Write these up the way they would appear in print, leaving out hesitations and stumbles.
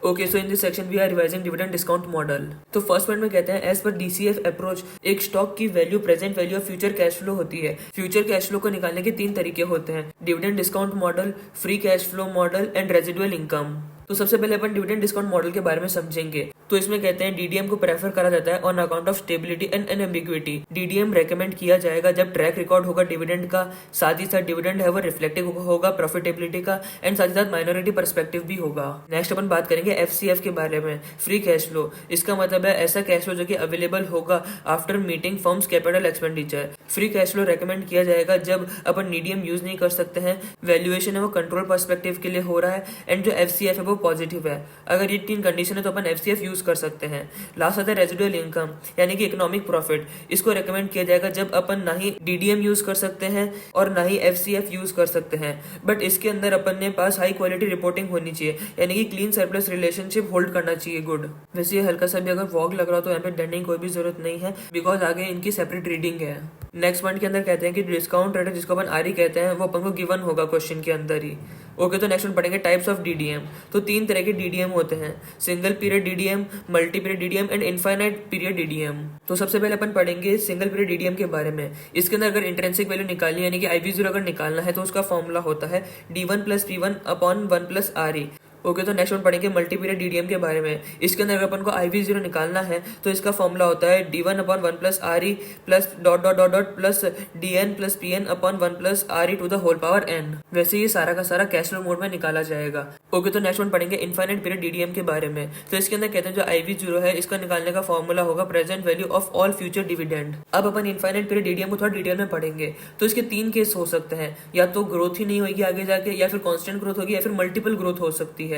Okay, so in this section we are revising dividend discount model. तो first point में कहते हैं as per DCF approach एक stock की value present value of future cash flow होती है। Future cash flow को निकालने के 3 तरीके होते हैं, dividend discount model, free cash flow model and residual income. तो सबसे पहले अपन डिविडेंड डिस्काउंट मॉडल के बारे में समझेंगे। तो इसमें कहते हैं डीडीएम को प्रेफर करा जाता है on account of stability and ambiguity. DDM recommend किया जाएगा जब ट्रैक रिकॉर्ड होगा डिविडेंड का, साथ ही साथ डिविडेंड है वो रिफ्लेक्टिव होगा प्रॉफिटेबिलिटी का एंड साथ ही साथ माइनॉरिटी पर्सपेक्टिव भी होगा। नेक्स्ट अपन बात करेंगे एफसीएफ के बारे में, फ्री कैश फ्लो। इसका मतलब है ऐसा कैश फ्लो जो कि अवेलेबल होगा after meeting firms capital expenditure. Free cash flow recommend किया जाएगा जब अपन डीडीएम यूज नहीं कर सकते हैं, वैल्यूएशन है वो कंट्रोल पर्सपेक्टिव के लिए हो रहा है एंड जो एफसीएफ है वो पॉजिटिव है। अगर ये 3 कंडीशन है तो अपन एफसीएफ यूज कर सकते हैं। लास्ट आता है रेजिडुअल इनकम यानी कि इकोनॉमिक प्रॉफिट। इसको रेकमेंड किया जाएगा जब अपन ना ही डीडीएम यूज कर सकते हैं और ना ही एफसीएफ यूज कर सकते हैं, बट इसके अंदर अपन ने पास हाई क्वालिटी रिपोर्टिंग होनी चाहिए यानी कि क्लीन सरप्लस रिलेशनशिप होल्ड करना चाहिए गुड। वैसे ये हल्का सा भी अगर वॉग लग रहा हो तो यहाँ पे डरने की कोई भी जरूरत नहीं है बिकॉज आगे इनकी सेपरेट रीडिंग है। नेक्स्ट पॉइंट के अंदर कहते हैं कि डिस्काउंट रेट जिसको अपन आरई कहते हैं वो अपन को गिवन होगा क्वेश्चन के अंदर ही। ओके, तो नेक्स्ट पढ़ेंगे टाइप्स ऑफ डीडीएम। तो 3 तरह के डीडीएम होते हैं, single period DDM, multi period DDM and infinite period DDM. तो सबसे पहले अपन पढ़ेंगे सिंगल पीरियड डीडीएम के बारे में। इसके अंदर अगर इंट्रिंसिक वैल्यू निकालनी यानी कि IV0 अगर निकालना है तो उसका फॉर्मूला होता है D1 + P1 upon 1 + RE। Okay, तो नेक्स्ट वन पढ़ेंगे मल्टी पीरियड डीडीएम के बारे में। इसके अंदर अगर अपन को IV0 निकालना है तो इसका फॉर्मूला होता है D1 upon 1 + RE plus dot dot dot dot plus DN + PN upon 1 + RE to the whole power n। वैसे ये सारा का सारा कैश फ्लो मोड में निकाला जाएगा। ओके, तो नेक्स्ट वन पढ़ेंगे इनफाइनाइट पीरियड डीडीएम के बारे में। तो इसके अंदर कहते हैं जो IV0 है इसका निकालने का फॉर्मूला होगा present value of all future dividend. अब अपन इनफाइनाइट पीरियड डीडीएम को थोड़ा डिटेल में पढ़ेंगे। तो इसके 3 केस हो सकते हैं, या तो ग्रोथ ही नहीं होगी आगे जाके, या फिर कांस्टेंट ग्रोथ होगी, या फिर मल्टीपल ग्रोथ हो सकती है।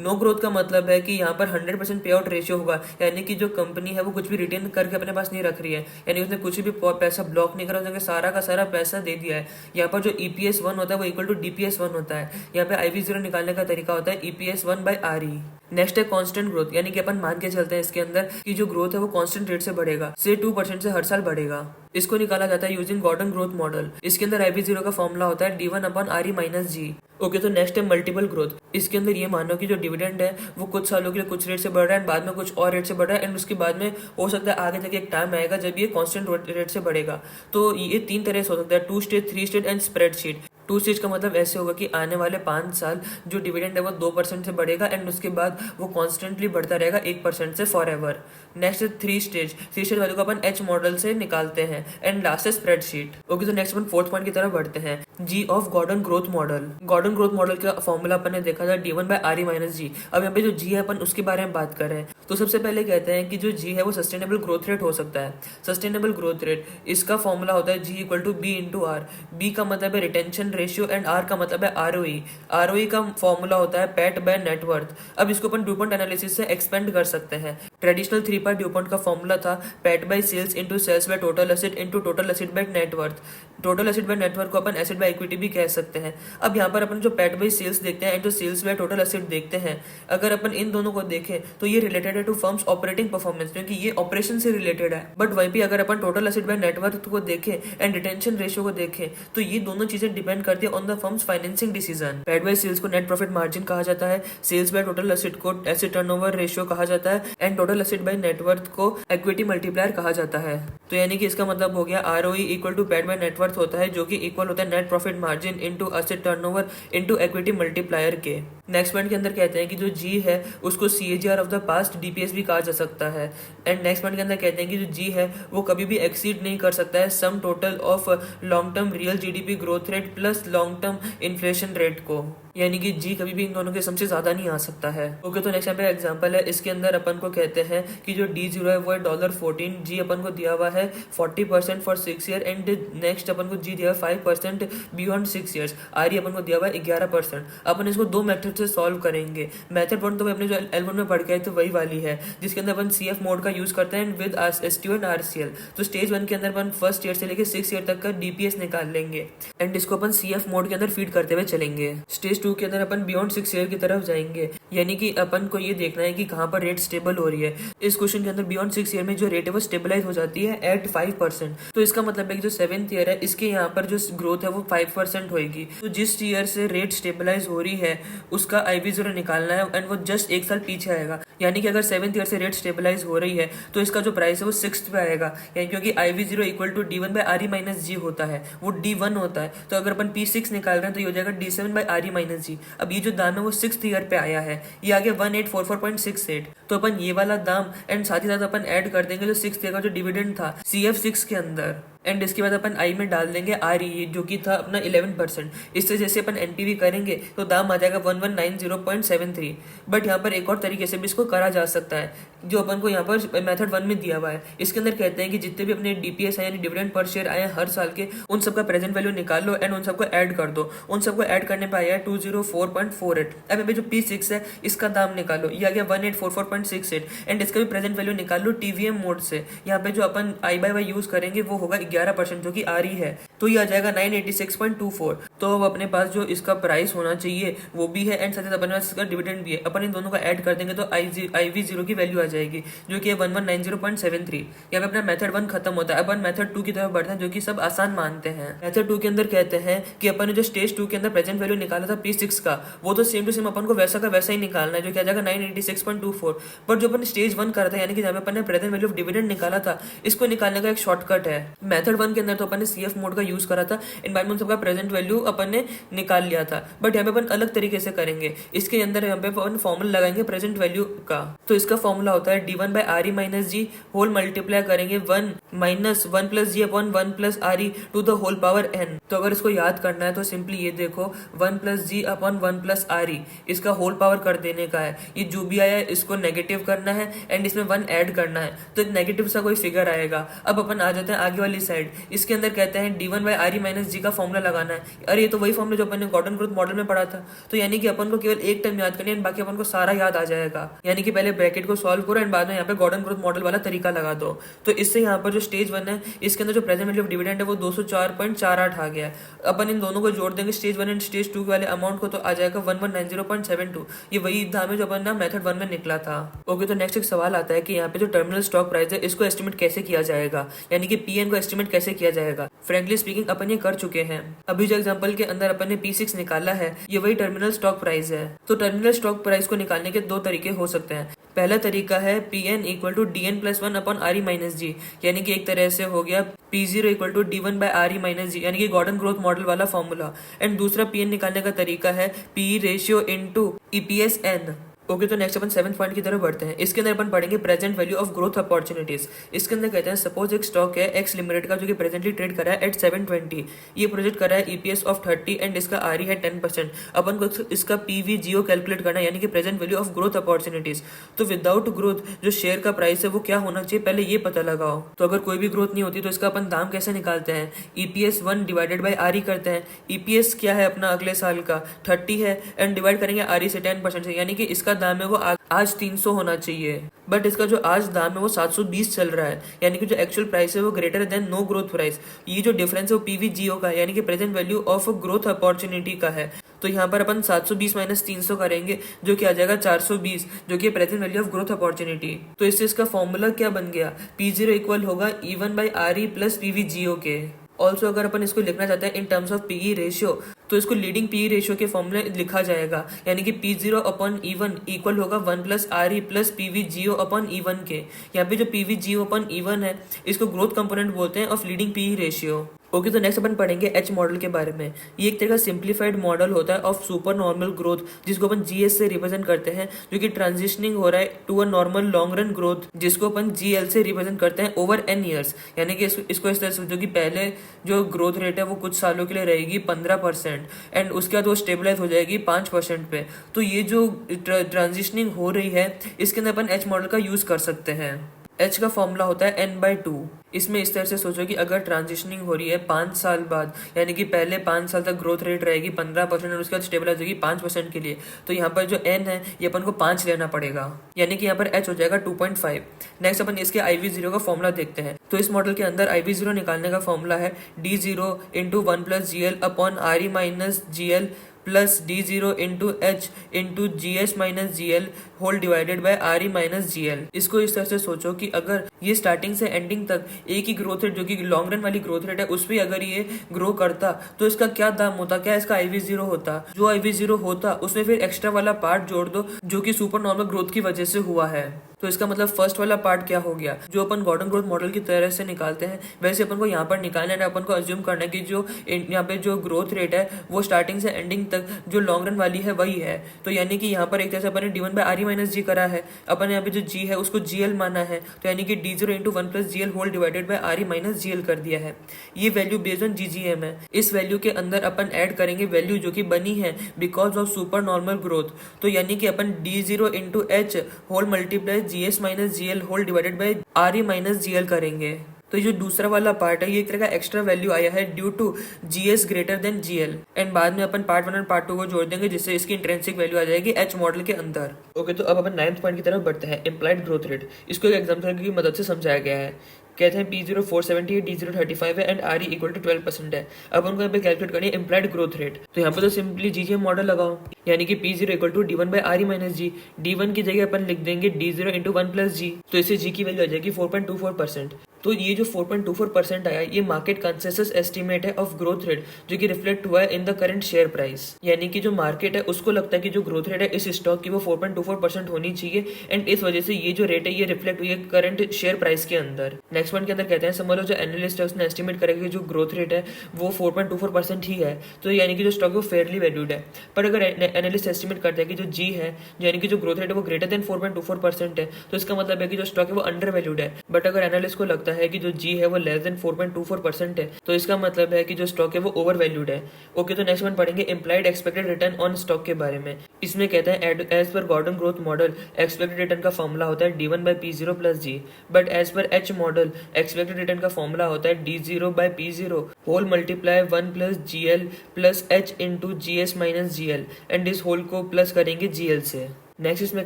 नो ग्रोथ का मतलब है कि यहाँ पर 100% पे आउट रेशियो होगा यानी कि जो कंपनी है वो कुछ भी रिटेन करके अपने पास नहीं रख रही है, यानी उसने कुछ भी पैसा ब्लॉक नहीं करा, उसने सारा का सारा पैसा दे दिया है। यहाँ पर जो EPS 1 होता है वो इक्वल टू DPS 1 होता है। यहाँ पे IV0 निकालने का तरीका होता है EPS 1/RE। नेक्स्ट है कांस्टेंट ग्रोथ यानी कि अपन मान के चलते हैं इसके अंदर कि जो ग्रोथ है वो कांस्टेंट रेट से बढ़ेगा, से 2% से हर साल बढ़ेगा। इसको निकाला जाता है यूजिंग गॉर्डन ग्रोथ मॉडल। इसके अंदर IV0 का फॉर्मूला होता है D1 upon RE - G। Okay, तो नेक्स्ट है मल्टीपल ग्रोथ। इसके अंदर ये मानो कि जो डिविडेंड है वो कुछ सालों के लिए कुछ रेट से बढ़ रहा है, बाद में कुछ और रेट से बढ़ रहा है एंड उसके बाद में हो सकता है आगे जाके एक टाइम आएगा जब ये कांस्टेंट रेट से बढ़ेगा। तो ये 3 तरह से हो सकता है, 2 stage, 3 stage and spreadsheet. 2 stage का मतलब ऐसे होगा कि आने वाले 5 साल जो डिविडेंड है वो 2% से बढ़ेगा एंड उसके बाद वो कॉन्स्टेंटली बढ़ता रहेगा 1% से forever. Next 3 stage, 3 stage वाले को अपन H मॉडल से निकालते हैं एंड लास्ट है स्प्रेडशीट। ओके, तो नेक्स्ट अपन 4th पॉइंट की तरफ बढ़ते हैं, G of Gordon growth model. Gordon growth model का फॉर्मूला अपन ने देखा था D1/RE - G। अब यहाँ पे जो G है अपन उसके बारे में बात कर रहे हैं। तो सबसे पहले कहते हैं कि जो G है वो सस्टेनेबल ग्रोथ रेट हो सकता है। सस्टेनेबल ग्रोथ रेट इसका फॉर्मूला होता है G = B × R। B का मतलब है रिटेंशन रेशियो एंड R का मतलब है ROE। ROE का फॉर्मूला होता है PAT/नेट वर्थ। अब इसको अपन ड्यूपॉन्ट एनालिसिस से एक्सपेंड कर सकते हैं। ट्रेडिशनल 3 पार्ट ड्यूपॉन्ट का फॉर्मूला था PAT sales × sales total asset × total asset net worth. Total asset net worth को अपन एसेट/इक्विटी भी कह सकते हैं। अब यहाँ पर अपन जो PAT/सेल्स देखते हैं एंड जो सेल्स/टोटल एसेट देखते हैं, अगर अपन इन दोनों को देखें तो ये रिलेटेड है टू फर्म्स ऑपरेटिंग परफॉर्मेंस क्योंकि ये ऑपरेशन से रिलेटेड है। बट वहीं पे अगर अपन टोटल एसेट/नेट वर्थ को देखें एंड रिटेंशन रेशियो को देखें तो ये दोनों चीजें डिपेंड करती है on the firm's financing decision. PAT sales को नेट प्रॉफिट मार्जिन कहा जाता है, सेल्स/टोटल एसेट को एसेट टर्नओवर रेशियो कहा जाता है एंड टोटल एसेट/नेट वर्थ को इक्विटी मल्टीप्लायर कहा जाता है। तो यानी कि इसका मतलब हो गया ROE = PAT/नेट वर्थ होता है जो कि इक्वल होता है net profit margin into asset turnover into equity multiplier के। नेक्स्ट पॉइंट के अंदर कहते हैं कि जो G है उसको CAGR of the past DPS भी कहा जा सकता है। एंड नेक्स्ट पॉइंट के अंदर कहते हैं कि जो G है वो कभी भी एक्सीड नहीं कर सकता है sum total of long term real GDP growth rate plus long term inflation rate को, यानी कि G कभी भी इन दोनों के सम से ज्यादा नहीं आ सकता है। ओके, तो नेक्स्ट यहाँ पे एग्जांपल है। इसके अंदर अपन को कहते हैं कि जो D0 है वो है $14, G अपन को दिया हुआ है 40% फॉर 6 ईयर एंड नेक्स्ट अपन को G दिया 5% बियॉन्ड 6 ईयर्स। RE अपन को दिया हुआ है 11%। अपन इसको 2 मेथड से सॉल्व करेंगे। मेथड 1 तो अपने जो L1 में पढ़ के आए तो वही वाली है जिसके अंदर अपन CF मोड का यूज करते हैं विद STO एंड RCL। तो स्टेज 1 के अंदर अपन फर्स्ट ईयर से लेकर 6 ईयर तक का DPS निकाल लेंगे एंड इसको अपन CF मोड के अंदर फीड करते हुए चलेंगे। स्टेज 2 के अंदर अपन बियॉन्ड 6 ईयर की तरफ जाएंगे, यानी कि अपन को ये देखना है कि कहाँ पर रेट स्टेबल हो रही है। इस क्वेश्चन के अंदर बियॉन्ड 6 ईयर में जो रेट है वो स्टेबलाइज हो जाती है एट 5%। तो इसका मतलब है कि जो 7th ईयर है इसके यहाँ पर जो ग्रोथ है वो 5% होगी। तो जिस ईयर से रेट स्टेबलाइज हो रही है उसका IV0 निकालना है एंड वो जस्ट एक साल पीछे आएगा। यानी कि अगर 7th ईयर से रेट स्टेबलाइज हो रही है तो इसका जो प्राइस है वो 6th पे आएगा, यानी क्योंकि IV0 equal to D1 by RE minus g होता है, वो D1 होता है। तो अगर अपन P6 निकाल रहे हैं तो ये हो जाएगा D7 बाई RE माइनस जी। अब ये जो दाम है वो 6th ईयर पे आया है, ये आ गया 1844.68। तो अपन ये वाला दाम एंड साथ ही साथ अपन ऐड कर देंगे जो 6th ईयर का जो डिविडेंड था CF6 के अंदर, एंड इसके बाद अपन आई में डाल देंगे RE जो कि था अपना 11%। इससे जैसे अपन NPV करेंगे तो दाम आ जाएगा 1190.73। बट यहाँ पर एक और तरीके से भी इसको करा जा सकता है जो अपन को यहाँ पर मेथड 1 में दिया हुआ है। इसके अंदर कहते हैं कि जितने भी अपने DPS आए यानी डिविडेंड पर शेयर आए हर साल के, उन सबका प्रेजेंट वैल्यू निकाल लो एंड उन सबको ऐड कर दो। उन सबको ऐड करने पे आया है 204.48। अब यहाँ पे जो P6 है इसका दाम निकालो, ये आ गया 1844.68 एंड इसका भी प्रेजेंट वैल्यू निकाल लो TVM मोड से। यहाँ पे जो अपन I/Y यूज करेंगे वो होगा 11% जो कि RE है, तो ये आ जाएगा 986.24। तो अब अपने पास जो इसका प्राइस होना चाहिए वो भी है एंड साथ ही अपने पास इसका डिविडेंड भी है। अपन इन दोनों का ऐड कर देंगे तो IV0 की वैल्यू आ जाएगी जो कि 1190.73। यहाँ पे अपना मेथड 1 खत्म होता है। अपन मेथड 2 की तरफ बढ़ते हैं जो कि सब आसान मानते हैं। मेथड 2 के अंदर कहते हैं कि अपन ने जो स्टेज 2 के अंदर प्रेजेंट वैल्यू निकाला था P6 का, वो तो सेम टू सेम अपन को वैसा का वैसा ही निकालना है जो कि आ जाएगा 986.24। बट जो अपन स्टेज 1 करा था यानी कि जहाँ पे अपन ने प्रेजेंट वैल्यू ऑफ डिविडेंड निकाला था, इसको निकालने का एक शॉर्टकट है। मेथड 1 के अंदर तो अपन ने CF मोड का यूज करा था इन बाद में उन सबका प्रेजेंट वैल्यू अपन ने निकाल लिया था। बट यहाँ पे अपन अलग तरीके से करेंगे। इसके अंदर यहाँ पे अपन फॉर्मूला लगाएंगे प्रेजेंट वैल्यू का। तो इसका फॉर्मूला होता है D1 by RE minus g whole multiply करेंगे 1 minus 1 plus g upon 1 plus RE to the whole power n। तो अगर इसको याद करना है तो सिंपली ये देखो 1 plus g upon 1 plus RE इसका होल पावर कर देने का है। ये जो भी आया है इसको नेगेटिव करना है एंड इसमें 1 ऐड करना है तो नेगेटिव सा कोई फिगर आएगा। अब अपन आ जाते हैं आगे वाली साइड। इसके अंदर कहते हैं D1 बाई RE माइनस जी का फॉर्मूला लगाना है। अरे ये तो वही फॉर्मूला जो अपन ने गॉर्डन ग्रोथ मॉडल में पढ़ा था। तो यानी कि अपन को केवल एक टर्म याद करनी है बाकी अपन को सारा याद आ जाएगा। यानी कि पहले ब्रैकेट को सॉल्व करो एंड बाद में यहाँ पे गॉर्डन ग्रोथ मॉडल वाला तरीका लगा दो। तो इससे यहाँ पर जो स्टेज 1 है इसके अंदर जो प्रेजेंट वैल्यू ऑफ डिविडेंड है वो 204.48 आ गया है। अपन इन दोनों को जोड़ देंगे स्टेज 1 एंड स्टेज 2 वाले अमाउंट को, तो आ जाएगा 1190.72। ये वही दाम है जो अपन ना मेथड 1 में निकला था। ओके, तो नेक्स्ट एक सवाल आता है कि यहाँ पे जो टर्मिनल स्टॉक प्राइस है इसको एस्टिमेट कैसे किया जाएगा, यानी कि PN को एस्टिमेट कैसे किया जाएगा। फ्रेंकली स्पीकिंग अपन ये कर चुके हैं। अभी जो एग्जांपल के अंदर अपन ने P6 निकाला है ये वही टर्मिनल स्टॉक प्राइस है। तो टर्मिनल स्टॉक प्राइस को निकालने के दो तरीके हो सकते हैं। पहला तरीका है PN equal to DN plus 1 upon RE minus g, यानी कि एक तरह से हो गया P0 equal to D1 by RE minus g, यानी कि गॉर्डन ग्रोथ मॉडल वाला फॉर्मूला। एंड दूसरा PN निकालने का तरीका है PE ratio into EPS N। Okay, तो नेक्स्ट अपन 7th पॉइंट की तरफ बढ़ते हैं। इसके अंदर अपन पढ़ेंगे present value of growth opportunities. इसके अंदर कहते हैं सपोज एक स्टॉक है एक्स लिमिटेड का जो कि प्रेजेंटली ट्रेड करा है एट 720। ये प्रोजेक्ट करा है EPS ऑफ 30 एंड इसका RE है 10%। अपन को इसका PVGO कैलकुलेट करना है, यानी कि present value of growth opportunities. तो विदाउट ग्रोथ जो शेयर का प्राइस है वो क्या होना चाहिए पहले ये पता लगाओ। तो अगर कोई भी ग्रोथ नहीं होती तो इसका अपन दाम कैसे निकालते हैं, EPS 1 डिवाइडेड बाई RE करते हैं। EPS क्या है अपना अगले साल का 30 है एंड डिवाइड करेंगे RE से 10% से, यानी कि इसका दाम है वो आज 300 होना चाहिए। बट इसका जो आज दाम है वो 720 चल रहा है, यानी कि जो एक्चुअल प्राइस है वो greater than no growth price. ये जो डिफरेंस है वो PVGO का है, यानी कि present value of growth opportunity का है। तो यहाँ पर अपन 720 माइनस 300 करेंगे जो कि आ जाएगा 420, जो कि present value of growth opportunity. तो इससे इसका फॉर्मूला क्या बन गया, P0 इक्वल होगा E1 by RE plus PVGO के। ऑल्सो अगर अपन इसको लिखना चाहते हैं in terms of PE ratio तो इसको लीडिंग PE रेशियो के फॉर्म में लिखा जाएगा, यानी कि P0 अपॉन E1 इक्वल होगा 1 plus RE plus PVGO upon E1 के। यहाँ पे जो PVGO अपॉन E1 है इसको ग्रोथ कंपोनेंट बोलते हैं of leading PE ratio. Okay, तो नेक्स्ट अपन पढ़ेंगे H मॉडल के बारे में। ये एक तरह का सिंप्लीफाइड मॉडल होता है ऑफ सुपर नॉर्मल ग्रोथ, जिसको अपन GS से रिप्रेजेंट करते हैं, जो कि ट्रांजिशनिंग हो रहा है to a normal long run growth, जिसको अपन GL से रिप्रेजेंट करते हैं ओवर n ईयर्स। यानी कि इसको इस तरह से जो कि पहले जो ग्रोथ रेट है वो कुछ सालों के लिए रहेगी 15% एंड उसके बाद वो स्टेबलाइज हो जाएगी 5% पे। तो ये जो ट्रांजिशनिंग हो रही है इसके अंदर अपन H मॉडल का यूज कर सकते हैं। H का फॉर्मूला होता है n/2। इसमें इस तरह से सोचो कि अगर ट्रांजिशनिंग हो रही है 5 साल बाद, यानी कि पहले 5 साल तक ग्रोथ रेट रहेगी 15% और उसके बाद स्टेबलाइज होगी 5% के लिए, तो यहाँ पर जो n है ये अपन को 5 लेना पड़ेगा, यानी कि यहाँ पर H हो जाएगा 2.5। नेक्स्ट अपन इसके IV0 का फॉर्मूला देखते हैं। तो इस मॉडल के अंदर IV0 निकालने का फॉर्मूला है D0 into 1 plus GL upon RE minus GL plus D0 into h into g s minus g l whole divided by r e minus g l. इसको इस तरह से सोचो कि अगर ये स्टार्टिंग से एंडिंग तक एक ही ग्रोथ रेट जो कि लॉन्ग रन वाली ग्रोथ रेट है उस पर अगर ये ग्रो करता तो इसका क्या दाम होता, क्या इसका IV0 होता। जो IV0 होता उसमें फिर एक्स्ट्रा वाला पार्ट जोड़ दो जो कि सुपर नॉर्मल ग्रोथ की वजह से हुआ है। तो इसका मतलब फर्स्ट वाला पार्ट क्या हो गया, जो अपन गॉर्डन ग्रोथ मॉडल की तरह से निकालते हैं वैसे अपन को यहाँ पर निकालना है। अपन को अज्यूम करना है कि जो यहाँ पे जो ग्रोथ रेट है वो स्टार्टिंग से एंडिंग तक जो लॉन्ग रन वाली है वही है। तो यानी कि यहाँ पर एक तरह से अपन ने D1 बाय RE माइनस जी करा है, अपन यहाँ पे जो G है उसको GL माना है, तो यानी कि D0 into 1 plus GL whole divided by RE minus GL कर दिया है। ये वैल्यू बेस्ड ऑन GGM है। इस वैल्यू के अंदर अपन ऐड करेंगे वैल्यू जो कि बनी है because of super normal growth. तो यानी कि अपन D0 into h whole multiply GS minus GL whole divided by RE minus GL करेंगे। तो ये जो दूसरा वाला पार्ट है ये एक तरह का एक्स्ट्रा वैल्यू आया है due to GS greater than GL, and बाद में अपन पार्ट 1 और पार्ट 2 को जोड़ देंगे जिससे इसकी इंट्रिंसिक वैल्यू आ जाएगी H मॉडल के अंदर। ओके, तो अब अपन 9th पॉइंट की तरफ बढ़ते हैं, इम्प्लाइड ग्रोथ रेट। इसको एक एग्जांपल की मदद से समझाया गया है। कहते हैं P0 470 है, D0 35 है एंड RE इक्वल टू 12% है। अब उनको यहाँ पे कैलकुलेट करनी है इम्प्लाइड ग्रोथ रेट। तो यहाँ पे तो सिंपली GGM मॉडल लगाओ, यानी कि P0 equal to D1 by RE minus g. D1 की जगह अपन लिख देंगे D0 इंटू 1 प्लस जी, तो इससे G की वैल्यू आ जाएगी 4.24%। तो ये जो 4.24% आया ये मार्केट कंसेंसस एस्टीमेट है ऑफ ग्रोथ रेट जो कि रिफ्लेक्ट हुआ है in the current share price. यानी कि जो मार्केट है उसको लगता है कि जो ग्रोथ रेट है इस स्टॉक की वो 4.24% होनी चाहिए, एंड इस वजह से ये जो रेट है ये रिफ्लेक्ट हुई है करंट शेयर प्राइस के अंदर। नेक्स्ट पॉइंट के अंदर कहते हैं समझ लो जो एनालिस्ट है उसने एस्टिमेट करेगा कि जो ग्रोथ रेट है वो 4.24% ही है, तो यानी कि जो स्टॉक है वो फेयरली वैल्यूड है। पर अगर एनालिस्ट एस्टिमेट करता है कि जो जी है यानी कि जो ग्रोथ रेट है वो ग्रेटर देन 4.24% है, तो इसका मतलब है कि जो स्टॉक है वो अंडर वैल्यूड है। बट अगर एनालिस्ट को लगता है कि जो जी है वो लेस देन 4.24% है, तो इसका मतलब है कि जो स्टॉक है वो ओवर वैल्यूड है। ओके, तो नेक्स्ट वन पढ़ेंगे implied expected return on stock के बारे में। इसमें कहते हैं as per Gordon growth model expected return का फॉर्मूला होता है D1 by P0 plus g, but as per H model expected return का फॉर्मूला होता है D0 by P0 whole multiply 1 plus GL plus H into GS minus GL, and इस whole को plus करेंगे GL से। Next इसमें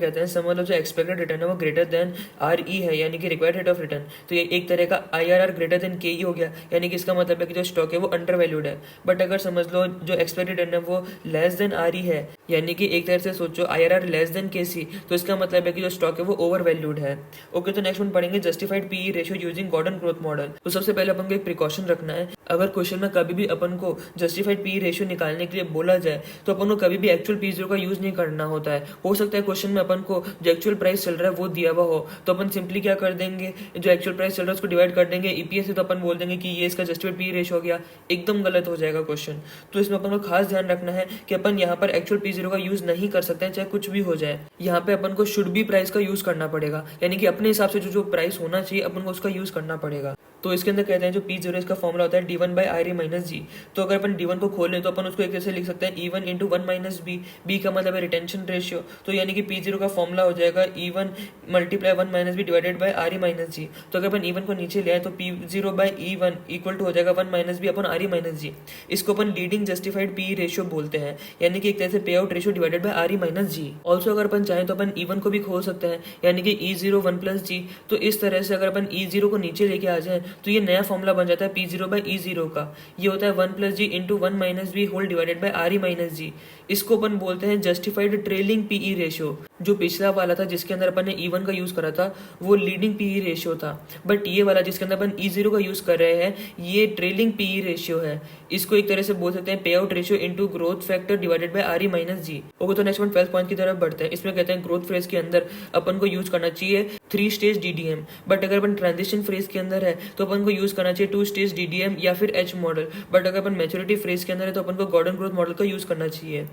कहते हैं समझ लो जो एक्सपेक्टेड रिटर्न है वो ग्रेटर देन RE है, यानी कि रिक्वायर्ड रेट ऑफ रिटर्न। तो ये एक तरह का IRR ग्रेटर देन KE हो गया, यानी कि इसका मतलब है कि जो स्टॉक है वो अंडर वैल्यूड है। बट अगर समझ लो जो एक्सपेक्टेड रिटर्न है वो लेस देन RE है, यानी कि एक तरह से सोचो IRR लेस देन KC, तो इसका मतलब है कि जो स्टॉक है वो ओवर वैल्यूड है। ओके, तो नेक्स्ट वन पढ़ेंगे justified PE ratio using Gordon growth model. तो सबसे पहले अपन को एक प्रिकॉशन रखना है, अगर क्वेश्चन में कभी भी अपन को जस्टिफाइड PE रेशियो निकालने के लिए बोला जाए तो अपन को कभी भी एक्चुअल P0 का यूज नहीं करना होता है। हो सकता है क्वेश्चन में अपन को जो एक्चुअल प्राइस चल रहा है वो दिया हुआ हो, तो अपन सिंपली क्या कर देंगे, जो एक्चुअल प्राइस चल रहा है उसको डिवाइड कर देंगे EPS से, तो अपन बोल देंगे कि ये इसका जस्टिफाइड PE रेशियो हो गया। एकदम गलत हो जाएगा क्वेश्चन। तो इसमें अपन को खास ध्यान रखना है कि अपन यहाँ पर एक्चुअल P0 का यूज नहीं कर सकते हैं, चाहे कुछ भी हो जाए। यहाँ पे अपन को शुड बी प्राइस का यूज करना पड़ेगा, यानी कि अपने हिसाब से जो प्राइस होना चाहिए अपन को उसका यूज करना पड़ेगा। तो इसके अंदर कहते हैं जो P0 इसका फॉर्मूला होता है D1 by RE minus g. तो अगर अपन D1 को खोलें तो अपन उसको एक तरह से लिख सकते हैं E1 into 1 minus B. B का मतलब है रिटेंशन रेशियो, तो यानी कि P0 का फॉर्मूला हो जाएगा E1 multiply 1 minus b divided by RE minus g. तो अगर अपन E1 को नीचे ले आए तो P0 bye E1 equal to हो जाएगा 1 माइनस बी अपन RE माइनस जी। इसको अपन लीडिंग जस्टिफाइड PE रेशियो बोलते हैं, यानी कि एक तरह से payout ratio divided by RE minus g. Also अगर अपन चाहें तो अपन E1 को भी खोल सकते हैं, यानी कि E0 1 प्लस जी। तो इस तरह से अगर अपन E0 को नीचे लेके आ जाए तो ये नया फॉर्मूला बन जाता है P0 बाय E0 का। ये होता है 1 plus g into 1 minus b whole divided by RE minus g. इसको अपन बोलते हैं जस्टिफाइड ट्रेलिंग PE रेशियो। जो पिछला वाला था जिसके अंदर अपन ने E1 का यूज करा था वो लीडिंग PE रेशियो था, बट ये वाला जिसके अंदर अपन E0 का यूज कर रहे हैं ये ट्रेलिंग PE रेशियो है। इसको एक तरह से बोल सकते हैं payout ratio into growth factor divided by RE minus g. Okay, तो नेक्स्ट 12th पॉइंट की तरफ बढ़ते हैं। इसमें कहते हैं ग्रोथ फेज के अंदर अपन को यूज करना चाहिए 3 स्टेज DDM, बट अगर अपन ट्रांजिशन फेज के अंदर है तो अपन को यूज करना चाहिए 2 स्टेज DDM या फिर H मॉडल, बट अगर अपन मैच्योरिटी फेज के अंदर है तो अपन को गॉर्डन ग्रोथ मॉडल का यूज करना चाहिए।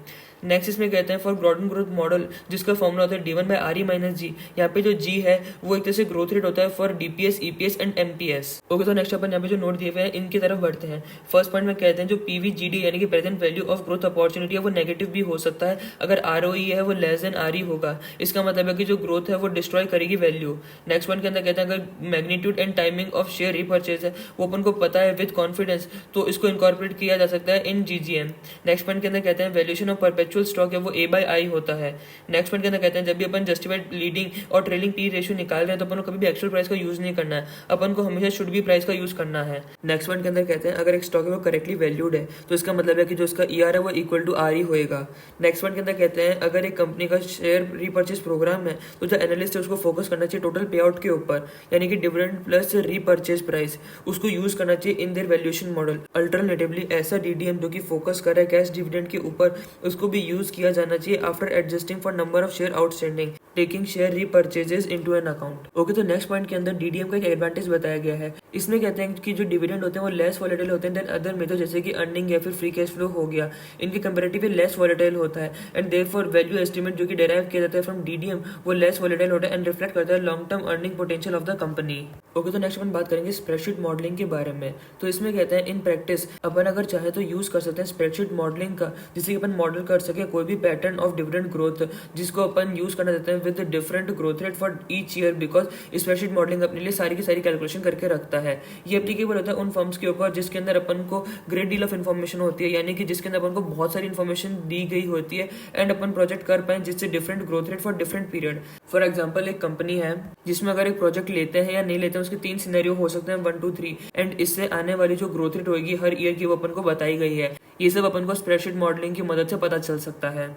नेक्स्ट इसमें कहते हैं फॉर गॉर्डन ग्रोथ मॉडल जिसका फॉर्मूला होता है D1 बाय RE माइनस जी। यहाँ पे जो G है वो एक तरह से ग्रोथ रेट होता है for DPS, EPS and MPS। Okay, तो नेक्स्ट अपन यहाँ पे जो नोट दिए हुए हैं इनकी तरफ बढ़ते हैं। फर्स्ट पॉइंट में कहते हैं जो PVGD यानी कि present value of growth opportunity है वो नेगेटिव भी हो सकता है अगर ROE है वो लेस देन RE होगा। इसका मतलब है कि जो ग्रोथ है वो डिस्ट्रॉय करेगी वैल्यू। नेक्स्ट पॉइंट के अंदर कहते हैं अगर magnitude and timing of share repurchase है वो अपन को पता है विद कॉन्फिडेंस, तो इसको इनकॉर्पोरेट किया जा सकता है इन GGM। नेक्स्ट पॉइंट के अंदर कहते हैं valuation of perpetual actual stock है वो A/I होता है। नेक्स्ट पॉइंट के अंदर कहते हैं जब भी अपन जस्टिफाइड लीडिंग और ट्रेलिंग पी रेशियो निकाल रहे हैं तो अपन को कभी भी एक्चुअल प्राइस का यूज नहीं करना है, अपन को हमेशा शुड बी प्राइस का यूज करना है। नेक्स्ट पॉइंट के अंदर कहते हैं अगर एक स्टॉक है वो करेक्टली वैल्यूड है तो इसका मतलब है कि जो उसका ER है वो इक्वल टू RE होएगा। नेक्स्ट पॉइंट के अंदर कहते हैं अगर एक कंपनी का शेयर रीपर्चेज प्रोग्राम है तो जो एनालिस्ट है उसको फोकस करना चाहिए टोटल पे आउट के ऊपर, यानी कि डिविडेंड प्लस रीपर्चेज प्राइस, उसको यूज करना चाहिए in their valuation model. Alternatively ऐसा DDM जो कि फोकस कर रहा है कैश डिविडेंड के ऊपर, उसको भी यूज किया जाना चाहिए after adjusting for number of share outstanding, taking share repurchases into an account. Okay, तो नेक्स्ट पॉइंट के अंदर DDM का एक एडवांटेज बताया गया है। इसमें कहते हैं कि जो डिविडेंड होते हैं वो लेस वॉलेटाइल होते हैं देन अदर मेथड, जैसे कि अर्निंग या फिर फ्री कैश फ्लो हो गया, इनके कंपैरेटिवली लेस वॉलेटाइल होता है एंड देयरफॉर वैल्यू एस्टीमेट जो कि डेराइव किया जाता है फ्रॉम DDM वो लेस वॉलेटाइल होता है एंड रिफ्लेक्ट करता है long term earning potential of the company. Okay, तो नेक्स्ट अपन बात करेंगे स्प्रेडशीट मॉडलिंग के बारे में। तो इसमें कहते हैं इन प्रैक्टिस अपन अगर चाहे तो यूज कर सकते हैं स्प्रेडशीट मॉडलिंग का, जिससे कि अपन मॉडल कर सके कोई भी पैटर्न ऑफ डिविडेंड ग्रोथ जिसको अपन यूज करना देते हैं with different growth rate for each year, because spreadsheet modelling अपने लिए सारी की सारी कैलकुलेशन करके रखता है। ये एप्लीकेबल होता है उन फर्म्स के ऊपर जिसके अंदर अपन को ग्रेट डील ऑफ इन्फॉर्मेशन होती है, यानी कि जिसके अंदर अपन को बहुत सारी इन्फॉर्मेशन दी गई होती है एंड अपन प्रोजेक्ट कर पाए जिससे different growth rate for different period. For example एक कंपनी है जिसमें अगर एक प्रोजेक्ट लेते हैं या नहीं लेते हैं उसके 3 सिनेरियो हो सकते हैं 1 2 3 एंड इससे आने वाली जो ग्रोथ रेट होगी हर ईयर की वो अपन को बताई गई है। ये सब अपन को स्प्रेडशीट मॉडलिंग की मदद से पता चल सकता है।